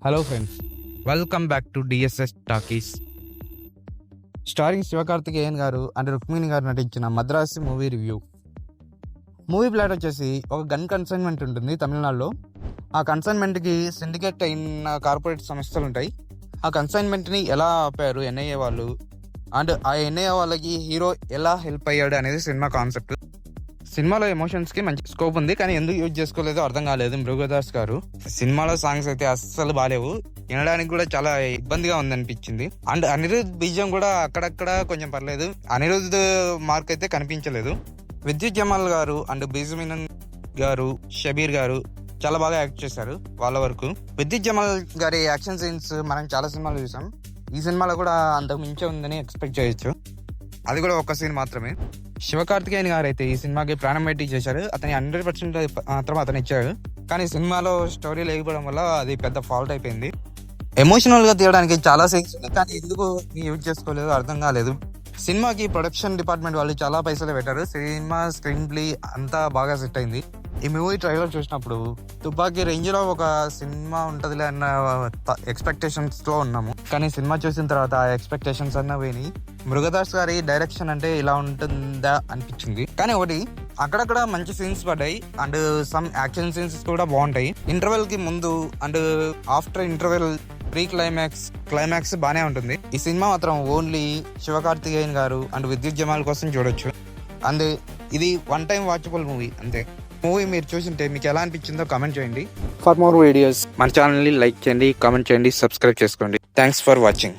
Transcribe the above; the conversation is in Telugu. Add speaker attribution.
Speaker 1: Hello friends, welcome back to DSS talkies. Starring Sivakarthikeyan గారు అండ్ రుక్మిణి గారు నటించిన Madrasi movie review. Movie plot వచ్చేసి ఒక గన్ కన్సైన్మెంట్ ఉంటుంది తమిళనాడులో. ఆ కన్సైన్మెంట్కి సిండికేట్ అయిన కార్పొరేట్ సంస్థలు ఉంటాయి. ఆ కన్సైన్మెంట్ని ఎలా ఆపారు ఎన్ఐఏ వాళ్ళు, అండ్ ఆ ఎన్ఐఏ వాళ్ళకి హీరో ఎలా హెల్ప్ అయ్యాడు అనేది సినిమా కాన్సెప్ట్. సినిమాలో ఎమోషన్స్కి మంచి స్కోప్ ఉంది, కానీ ఎందుకు యూజ్ చేసుకోలేదో అర్థం కాలేదు మృగదాస్ గారు. సినిమాలో సాంగ్స్ అయితే అస్సలు బాగాలేవు, వినడానికి కూడా చాలా ఇబ్బందిగా ఉందనిపించింది. అండ్ అనిరుద్ బీజం కూడా అక్కడక్కడ కొంచెం పర్లేదు, అనిరుద్ మార్క్ అయితే కనిపించలేదు. విద్యుత్ జమాల్ గారు అండ్ బీజమినన్ గారు, షబీర్ గారు చాలా బాగా యాక్ట్ చేశారు వాళ్ళ వరకు. విద్యుత్ జమాల్ గారి యాక్షన్ సీన్స్ మనం చాలా సినిమాలు చూసాం, ఈ సినిమాలో కూడా అంతకు మించే ఉందని ఎక్స్పెక్ట్ చేయొచ్చు. అది కూడా ఒక్క సీన్ మాత్రమే. శివకార్తికేయన్ గారు అయితే ఈ సినిమాకి ప్రాణం పెట్టి చేశారు. అతని 100% మాత్రం అతను ఇచ్చాడు, కానీ సినిమాలో స్టోరీ లేకపోవడం వల్ల అది పెద్ద ఫాల్ట్ అయిపోయింది. ఎమోషనల్ గా తీయడానికి చాలా సీన్స్ ఉన్నాయి, కానీ ఎందుకు యూజ్ చేసుకోలేదు అర్థం కాలేదు. సినిమాకి ప్రొడక్షన్ డిపార్ట్మెంట్ వాళ్ళు చాలా పైసలు పెట్టారు. సినిమా స్క్రీన్ ప్లే అంతా బాగా సెట్ అయింది. ఈ మూవీ ట్రైలర్ చూసినప్పుడు తుపాకీ రేంజ్ లో ఒక సినిమా ఉంటదిలే అన్న ఎక్స్పెక్టేషన్స్ లో ఉన్నాము, కానీ సినిమా చూసిన తర్వాత ఆ ఎక్స్పెక్టేషన్స్ అన్న పోయినాయి. మృగదాస్ గారి డైరెక్షన్ అంటే ఇలా ఉంటుందా అనిపించింది, కానీ ఒకటి అక్కడక్కడ మంచి సీన్స్ పడ్డాయి అండ్ సమ్ యాక్షన్ సీన్స్ కూడా బాగుంటాయి. ఇంటర్వెల్ కి ముందు and after interval pre climax బానే ఉంటుంది. ఈ సినిమా మాత్రం ఓన్లీ శివకార్తికేయన్ గారు అండ్ విద్యుత్ జమాల్ కోసం చూడొచ్చు. అండ్ ఇది వన్ టైం వాచబుల్ మూవీ అంతే. మూవీ మీరు చూసింటే మీకు ఎలా అనిపించిందో కామెంట్ చేయండి. ఫర్ మోర్ వీడియోస్ మన ఛానల్ని లైక్ చేయండి, కామెంట్ చేయండి, సబ్స్క్రైబ్ చేసుకోండి. Thanks for watching.